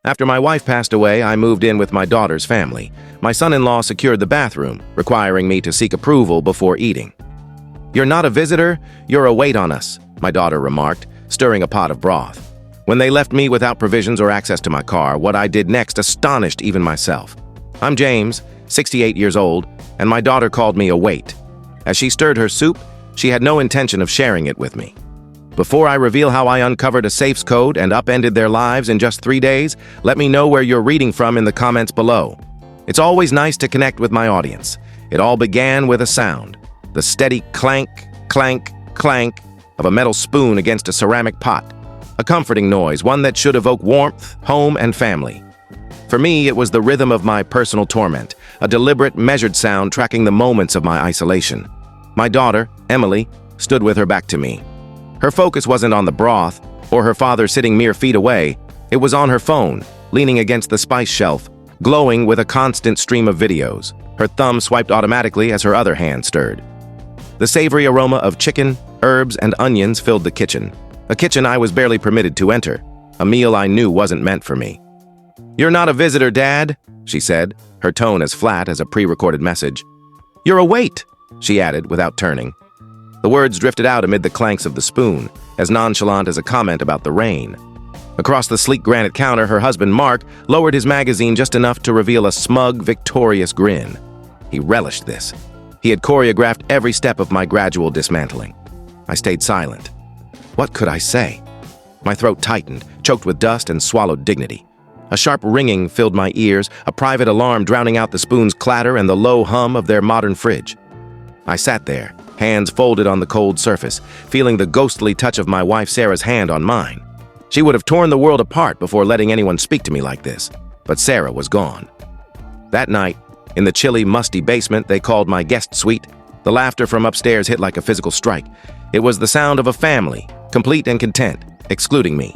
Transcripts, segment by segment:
After my wife passed away, I moved in with my daughter's family. My son-in-law secured the bathroom, requiring me to seek approval before eating. "You're not a visitor, you're a wait on us," my daughter remarked, stirring a pot of broth. When they left me without provisions or access to my car, what I did next astonished even myself. I'm James, 68 years old, and my daughter called me a wait. As she stirred her soup, she had no intention of sharing it with me. Before I reveal how I uncovered a safe's code and upended their lives in just 3 days, let me know where you're reading from in the comments below. It's always nice to connect with my audience. It all began with a sound, the steady clank, clank, clank of a metal spoon against a ceramic pot. A comforting noise, one that should evoke warmth, home, and family. For me, it was the rhythm of my personal torment, a deliberate, measured sound tracking the moments of my isolation. My daughter, Emily, stood with her back to me. Her focus wasn't on the broth or her father sitting mere feet away. It was on her phone, leaning against the spice shelf, glowing with a constant stream of videos. Her thumb swiped automatically as her other hand stirred. The savory aroma of chicken, herbs, and onions filled the kitchen. A kitchen I was barely permitted to enter, a meal I knew wasn't meant for me. "You're not a visitor, Dad," she said, her tone as flat as a pre-recorded message. "You're a wait," she added without turning. The words drifted out amid the clanks of the spoon, as nonchalant as a comment about the rain. Across the sleek granite counter, her husband, Mark, lowered his magazine just enough to reveal a smug, victorious grin. He relished this. He had choreographed every step of my gradual dismantling. I stayed silent. What could I say? My throat tightened, choked with dust, and swallowed dignity. A sharp ringing filled my ears, a private alarm drowning out the spoon's clatter and the low hum of their modern fridge. I sat there, hands folded on the cold surface, feeling the ghostly touch of my wife Sarah's hand on mine. She would have torn the world apart before letting anyone speak to me like this, but Sarah was gone. That night, in the chilly, musty basement they called my guest suite, the laughter from upstairs hit like a physical strike. It was the sound of a family, complete and content, excluding me.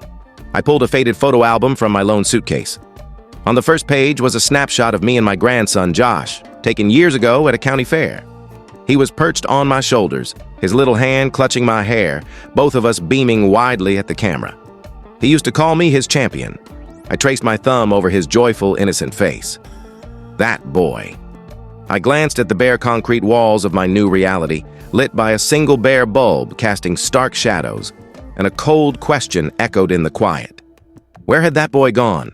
I pulled a faded photo album from my lone suitcase. On the first page was a snapshot of me and my grandson, Josh, taken years ago at a county fair. He was perched on my shoulders, his little hand clutching my hair, both of us beaming widely at the camera. He used to call me his champion. I traced my thumb over his joyful, innocent face. That boy. I glanced at the bare concrete walls of my new reality, lit by a single bare bulb casting stark shadows, and a cold question echoed in the quiet. Where had that boy gone?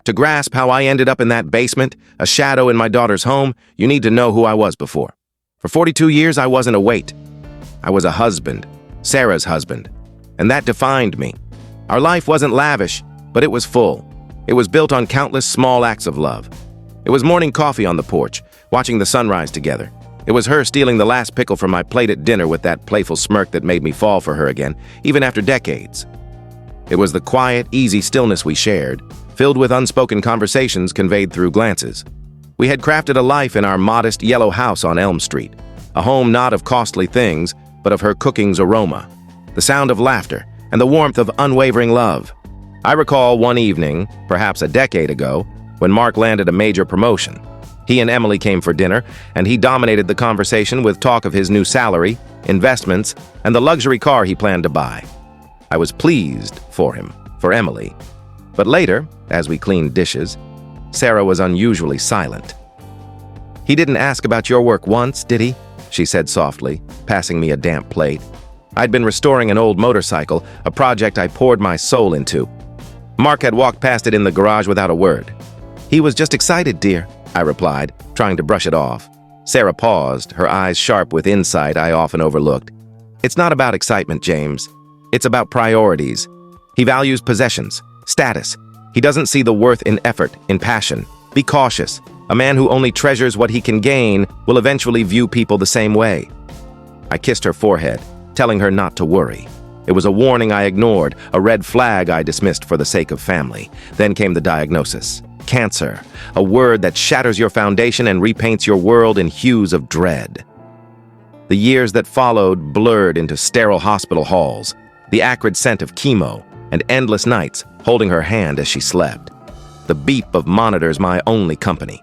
To grasp how I ended up in that basement, a shadow in my daughter's home, you need to know who I was before. For 42 years, I wasn't a wait. I was a husband, Sarah's husband, and that defined me. Our life wasn't lavish, but it was full. It was built on countless small acts of love. It was morning coffee on the porch, watching the sunrise together. It was her stealing the last pickle from my plate at dinner with that playful smirk that made me fall for her again, even after decades. It was the quiet, easy stillness we shared, filled with unspoken conversations conveyed through glances. We had crafted a life in our modest yellow house on Elm Street, a home not of costly things, but of her cooking's aroma, the sound of laughter, and the warmth of unwavering love. I recall one evening, perhaps a decade ago, when Mark landed a major promotion. He and Emily came for dinner, and he dominated the conversation with talk of his new salary, investments, and the luxury car he planned to buy. I was pleased for him, for Emily. But later, as we cleaned dishes, Sarah was unusually silent. "He didn't ask about your work once, did he?" she said softly, passing me a damp plate. I'd been restoring an old motorcycle, a project I poured my soul into. Mark had walked past it in the garage without a word. "He was just excited, dear," I replied, trying to brush it off. Sarah paused, her eyes sharp with insight I often overlooked. "It's not about excitement, James. It's about priorities. He values possessions, status. He doesn't see the worth in effort, in passion. Be cautious. A man who only treasures what he can gain will eventually view people the same way." I kissed her forehead, telling her not to worry. It was a warning I ignored, a red flag I dismissed for the sake of family. Then came the diagnosis. Cancer, a word that shatters your foundation and repaints your world in hues of dread. The years that followed blurred into sterile hospital halls, the acrid scent of chemo, and endless nights holding her hand as she slept. The beep of monitors my only company.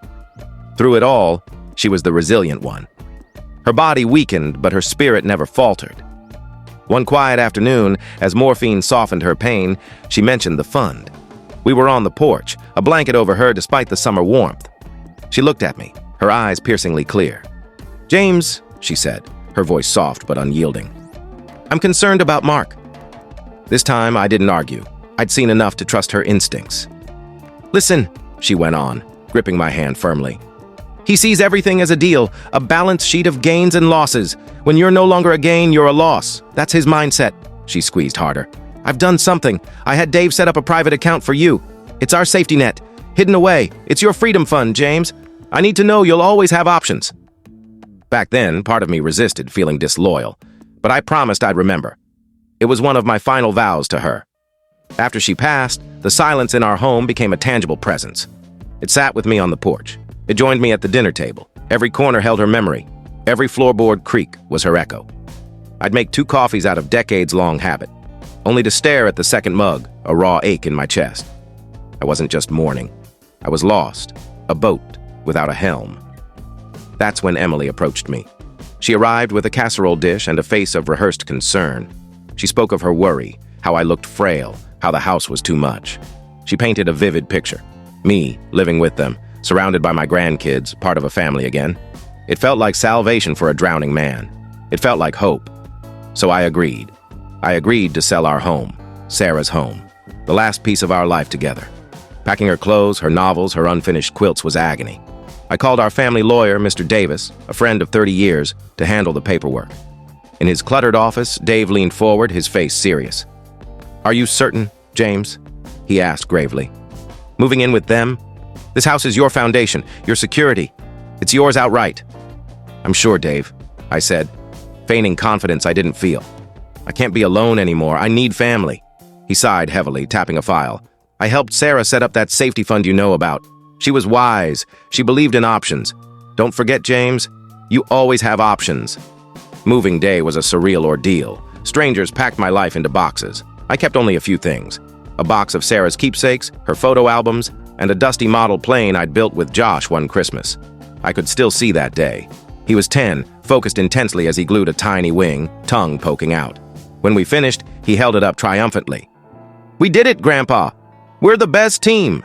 Through it all, she was the resilient one. Her body weakened, but her spirit never faltered. One quiet afternoon, as morphine softened her pain, she mentioned the fund. We were on the porch, a blanket over her despite the summer warmth. She looked at me, her eyes piercingly clear. "James," she said, her voice soft but unyielding. "I'm concerned about Mark." This time, I didn't argue. I'd seen enough to trust her instincts. "Listen," she went on, gripping my hand firmly. "He sees everything as a deal, a balance sheet of gains and losses. When you're no longer a gain, you're a loss. That's his mindset." She squeezed harder. "I've done something. I had Dave set up a private account for you. It's our safety net, hidden away. It's your freedom fund, James. I need to know you'll always have options." Back then, part of me resisted feeling disloyal, but I promised I'd remember. It was one of my final vows to her. After she passed, the silence in our home became a tangible presence. It sat with me on the porch. It joined me at the dinner table. Every corner held her memory. Every floorboard creak was her echo. I'd make 2 coffees out of decades-long habit, only to stare at the second mug, a raw ache in my chest. I wasn't just mourning. I was lost, a boat without a helm. That's when Emily approached me. She arrived with a casserole dish and a face of rehearsed concern. She spoke of her worry, how I looked frail, how the house was too much. She painted a vivid picture. Me, living with them, surrounded by my grandkids, part of a family again. It felt like salvation for a drowning man. It felt like hope. So I agreed. I agreed to sell our home, Sarah's home, the last piece of our life together. Packing her clothes, her novels, her unfinished quilts was agony. I called our family lawyer, Mr. Davis, a friend of 30 years, to handle the paperwork. In his cluttered office, Dave leaned forward, his face serious. "Are you certain, James?" he asked gravely. "Moving in with them? This house is your foundation, your security. It's yours outright." "I'm sure, Dave," I said, feigning confidence I didn't feel. "I can't be alone anymore. I need family." He sighed heavily, tapping a file. "I helped Sarah set up that safety fund you know about. She was wise. She believed in options. Don't forget, James, you always have options." Moving day was a surreal ordeal. Strangers packed my life into boxes. I kept only a few things. A box of Sarah's keepsakes, her photo albums, and a dusty model plane I'd built with Josh one Christmas. I could still see that day. He was 10, focused intensely as he glued a tiny wing, tongue poking out. When we finished, he held it up triumphantly. "We did it, Grandpa! We're the best team!"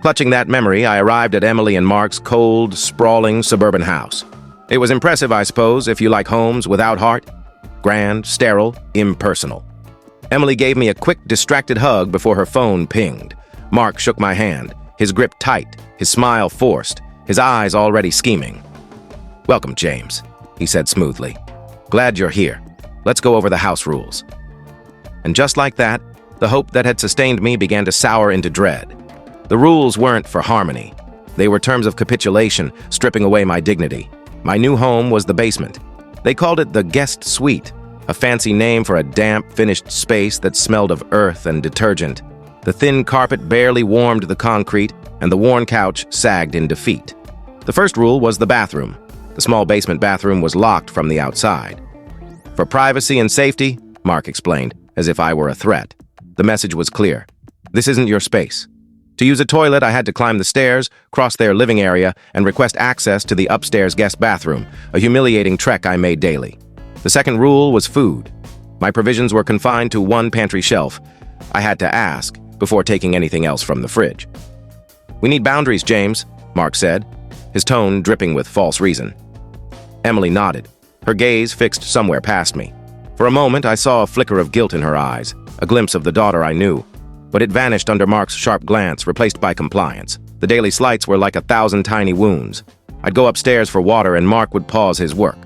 Clutching that memory, I arrived at Emily and Mark's cold, sprawling suburban house. It was impressive, I suppose, if you like homes without heart. Grand, sterile, impersonal. Emily gave me a quick, distracted hug before her phone pinged. Mark shook my hand, his grip tight, his smile forced, his eyes already scheming. "Welcome, James," he said smoothly. "Glad you're here. Let's go over the house rules." And just like that, the hope that had sustained me began to sour into dread. The rules weren't for harmony. They were terms of capitulation, stripping away my dignity. My new home was the basement. They called it the guest suite, a fancy name for a damp, finished space that smelled of earth and detergent. The thin carpet barely warmed the concrete, and the worn couch sagged in defeat. The first rule was the bathroom. The small basement bathroom was locked from the outside. "For privacy and safety," Mark explained, as if I were a threat. The message was clear. "This isn't your space." To use a toilet, I had to climb the stairs, cross their living area, and request access to the upstairs guest bathroom, a humiliating trek I made daily. The second rule was food. My provisions were confined to one pantry shelf. I had to ask before taking anything else from the fridge. "We need boundaries, James," Mark said, his tone dripping with false reason. Emily nodded, her gaze fixed somewhere past me. For a moment, I saw a flicker of guilt in her eyes, a glimpse of the daughter I knew. But it vanished under Mark's sharp glance, replaced by compliance. The daily slights were like 1,000 tiny wounds. I'd go upstairs for water and Mark would pause his work.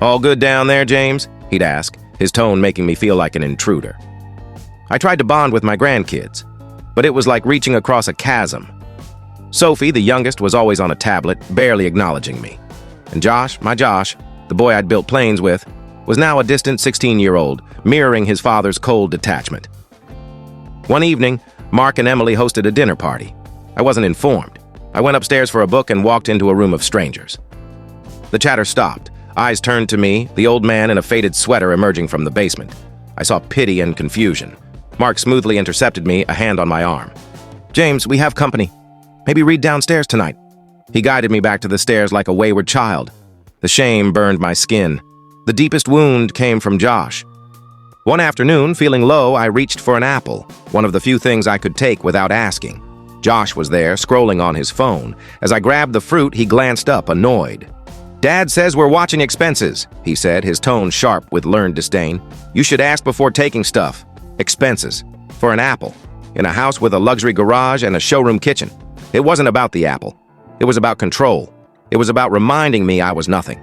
"All good down there, James?" he'd ask, his tone making me feel like an intruder. I tried to bond with my grandkids, but it was like reaching across a chasm. Sophie, the youngest, was always on a tablet, barely acknowledging me. And Josh, my Josh, the boy I'd built planes with, was now a distant 16-year-old, mirroring his father's cold detachment. One evening, Mark and Emily hosted a dinner party. I wasn't informed. I went upstairs for a book and walked into a room of strangers. The chatter stopped. Eyes turned to me, the old man in a faded sweater emerging from the basement. I saw pity and confusion. Mark smoothly intercepted me, a hand on my arm. "James, we have company. Maybe read downstairs tonight." He guided me back to the stairs like a wayward child. The shame burned my skin. The deepest wound came from Josh. One afternoon, feeling low, I reached for an apple, one of the few things I could take without asking. Josh was there, scrolling on his phone. As I grabbed the fruit, he glanced up, annoyed. "Dad says we're watching expenses," he said, his tone sharp with learned disdain. "You should ask before taking stuff. Expenses. For an apple. In a house with a luxury garage and a showroom kitchen. It wasn't about the apple. It was about control. It was about reminding me I was nothing."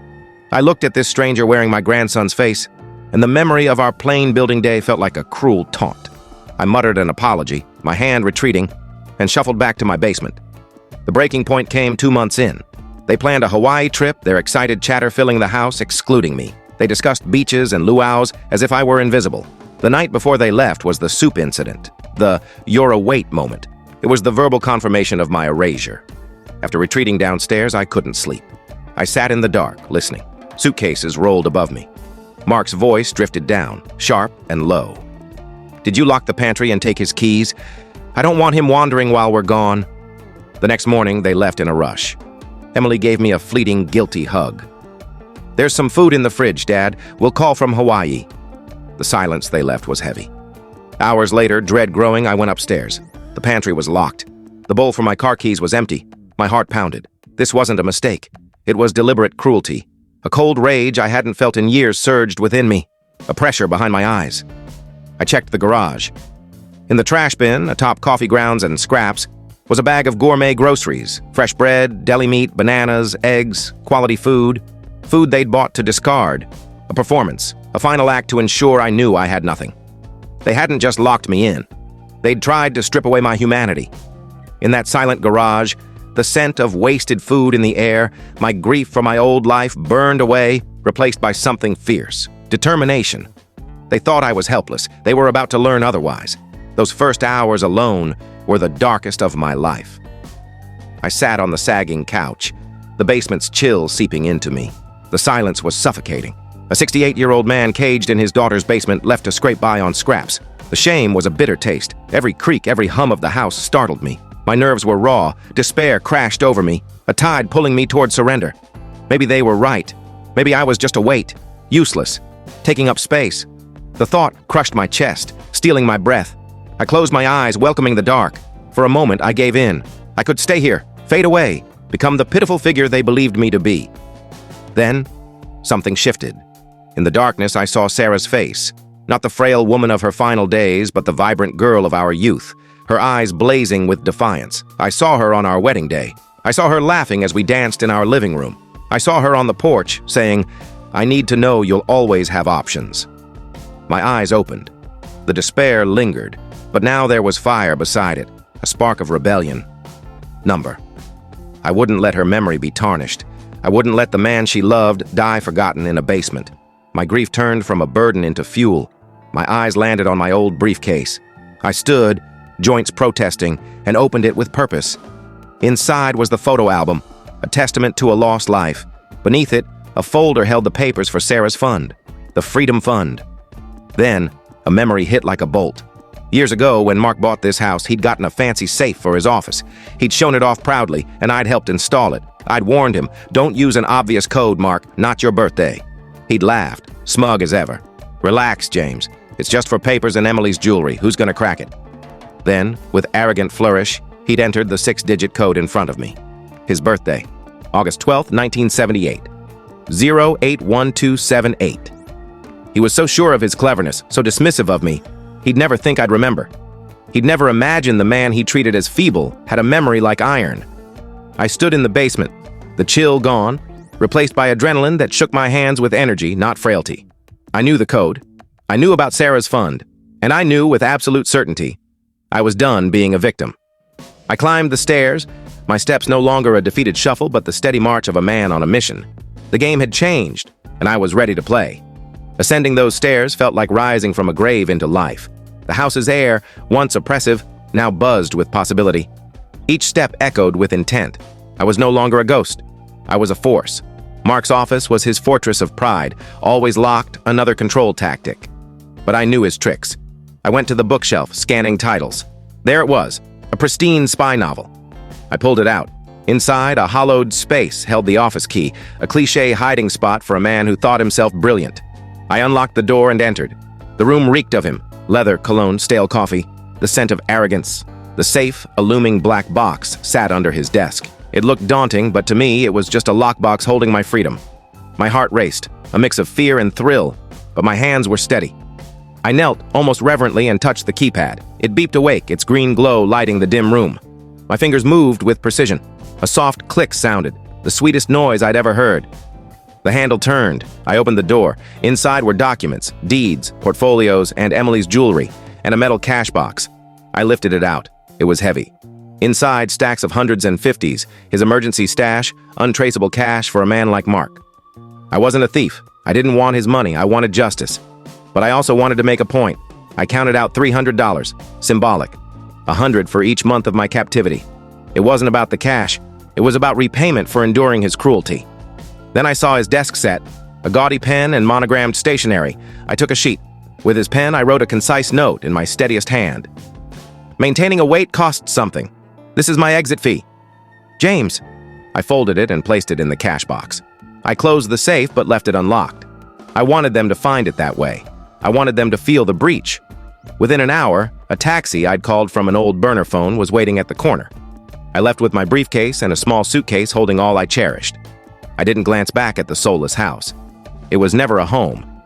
I looked at this stranger wearing my grandson's face, and the memory of our plane building day felt like a cruel taunt. I muttered an apology, my hand retreating, and shuffled back to my basement. The breaking point came 2 months in. They planned a Hawaii trip, their excited chatter filling the house, excluding me. They discussed beaches and luau's as if I were invisible. The night before they left was the soup incident, the "you're a weight" moment. It was the verbal confirmation of my erasure. After retreating downstairs, I couldn't sleep. I sat in the dark, listening. Suitcases rolled above me. Mark's voice drifted down, sharp and low. "Did you lock the pantry and take his keys? I don't want him wandering while we're gone." The next morning, they left in a rush. Emily gave me a fleeting, guilty hug. "There's some food in the fridge, Dad. We'll call from Hawaii." The silence they left was heavy. Hours later, dread growing, I went upstairs. The pantry was locked. The bowl for my car keys was empty. My heart pounded. This wasn't a mistake. It was deliberate cruelty. A cold rage I hadn't felt in years surged within me, a pressure behind my eyes. I checked the garage. In the trash bin, atop coffee grounds and scraps, was a bag of gourmet groceries, fresh bread, deli meat, bananas, eggs, quality food they'd bought to discard, a performance, a final act to ensure I knew I had nothing. They hadn't just locked me in. They'd tried to strip away my humanity. In that silent garage, the scent of wasted food in the air, my grief for my old life burned away, replaced by something fierce, determination. They thought I was helpless. They were about to learn otherwise. Those first hours alone were the darkest of my life. I sat on the sagging couch, the basement's chill seeping into me. The silence was suffocating. A 68-year-old man caged in his daughter's basement left to scrape by on scraps. The shame was a bitter taste. Every creak, every hum of the house startled me. My nerves were raw. Despair crashed over me, a tide pulling me toward surrender. Maybe they were right. Maybe I was just a weight, useless, taking up space. The thought crushed my chest, stealing my breath. I closed my eyes, welcoming the dark. For a moment, I gave in. I could stay here, fade away, become the pitiful figure they believed me to be. Then, something shifted. In the darkness, I saw Sarah's face. Not the frail woman of her final days, but the vibrant girl of our youth, her eyes blazing with defiance. I saw her on our wedding day. I saw her laughing as we danced in our living room. I saw her on the porch, saying, "I need to know you'll always have options." My eyes opened. The despair lingered, but now there was fire beside it, a spark of rebellion. Number. I wouldn't let her memory be tarnished. I wouldn't let the man she loved die forgotten in a basement. My grief turned from a burden into fuel. My eyes landed on my old briefcase. I stood, joints protesting, and opened it with purpose. Inside was the photo album, a testament to a lost life. Beneath it, a folder held the papers for Sarah's fund, the Freedom Fund. Then, a memory hit like a bolt. Years ago, when Mark bought this house, he'd gotten a fancy safe for his office. He'd shown it off proudly, and I'd helped install it. I'd warned him, "Don't use an obvious code, Mark, not your birthday." He'd laughed, smug as ever. "Relax, James. It's just for papers and Emily's jewelry. Who's gonna crack it?" Then, with arrogant flourish, he'd entered the 6-digit code in front of me. His birthday, August 12th, 1978. 081278. He was so sure of his cleverness, so dismissive of me, he'd never think I'd remember. He'd never imagined the man he treated as feeble had a memory like iron. I stood in the basement, the chill gone, replaced by adrenaline that shook my hands with energy, not frailty. I knew the code. I knew about Sarah's fund. And I knew with absolute certainty I was done being a victim. I climbed the stairs, my steps no longer a defeated shuffle, but the steady march of a man on a mission. The game had changed, and I was ready to play. Ascending those stairs felt like rising from a grave into life. The house's air, once oppressive, now buzzed with possibility. Each step echoed with intent. I was no longer a ghost. I was a force. Mark's office was his fortress of pride, always locked, another control tactic. But I knew his tricks. I went to the bookshelf, scanning titles. There it was, a pristine spy novel. I pulled it out. Inside, a hollowed space held the office key, a cliché hiding spot for a man who thought himself brilliant. I unlocked the door and entered. The room reeked of him. Leather, cologne, stale coffee, the scent of arrogance. The safe, a looming black box, sat under his desk. It looked daunting, but to me, it was just a lockbox holding my freedom. My heart raced, a mix of fear and thrill, but my hands were steady. I knelt, almost reverently, and touched the keypad. It beeped awake, its green glow lighting the dim room. My fingers moved with precision. A soft click sounded, the sweetest noise I'd ever heard. The handle turned. I opened the door. Inside were documents, deeds, portfolios, and Emily's jewelry, and a metal cash box. I lifted it out. It was heavy. Inside, stacks of hundreds and fifties, his emergency stash, untraceable cash for a man like Mark. I wasn't a thief. I didn't want his money. I wanted justice. But I also wanted to make a point. I counted out $300, symbolic. 100 for each month of my captivity. It wasn't about the cash. It was about repayment for enduring his cruelty. Then I saw his desk set, a gaudy pen and monogrammed stationery. I took a sheet. With his pen, I wrote a concise note in my steadiest hand. Maintaining a weight costs something. This is my exit fee. James. I folded it and placed it in the cash box. I closed the safe but left it unlocked. I wanted them to find it that way. I wanted them to feel the breach. Within an hour, a taxi I'd called from an old burner phone was waiting at the corner. I left with my briefcase and a small suitcase holding all I cherished. I didn't glance back at the soulless house. It was never a home.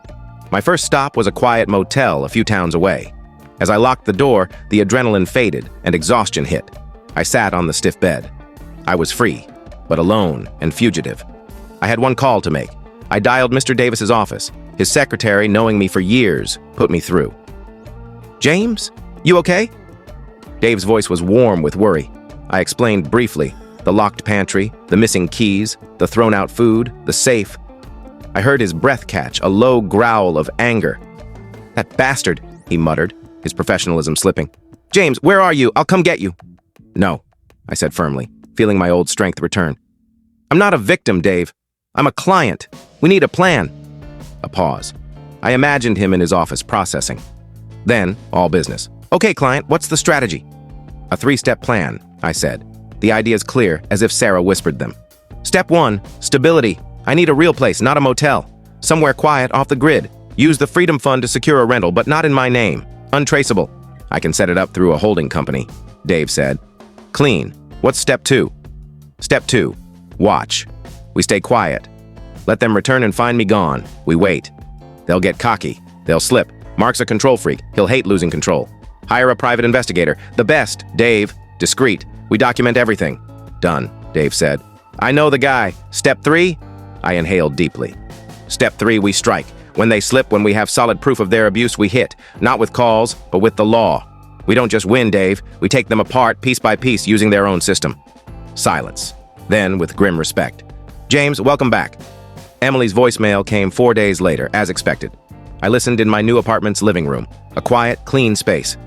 My first stop was a quiet motel a few towns away. As I locked the door, the adrenaline faded and exhaustion hit. I sat on the stiff bed. I was free, but alone and fugitive. I had one call to make. I dialed Mr. Davis's office. His secretary, knowing me for years, put me through. James, you okay? Dave's voice was warm with worry. I explained briefly. The locked pantry, the missing keys, the thrown-out food, the safe. I heard his breath catch, a low growl of anger. That bastard, he muttered, his professionalism slipping. James, where are you? I'll come get you. No, I said firmly, feeling my old strength return. I'm not a victim, Dave. I'm a client. We need a plan. A pause. I imagined him in his office processing. Then, all business. Okay, client, what's the strategy? A 3-step plan, I said. The ideas clear, as if Sarah whispered them. Step 1, stability. I need a real place, not a motel. Somewhere quiet, off the grid. Use the Freedom Fund to secure a rental, but not in my name. Untraceable. I can set it up through a holding company, Dave said. Clean. What's step 2? Step 2, watch. We stay quiet. Let them return and find me gone. We wait. They'll get cocky. They'll slip. Mark's a control freak. He'll hate losing control. Hire a private investigator. The best, Dave. Discreet. We document everything. Done, Dave said. I know the guy. Step 3? I inhaled deeply. Step 3, we strike. When they slip, when we have solid proof of their abuse, we hit. Not with calls, but with the law. We don't just win, Dave. We take them apart, piece by piece, using their own system. Silence. Then, with grim respect. James, welcome back. Emily's voicemail came 4 days later, as expected. I listened in my new apartment's living room, a quiet, clean space.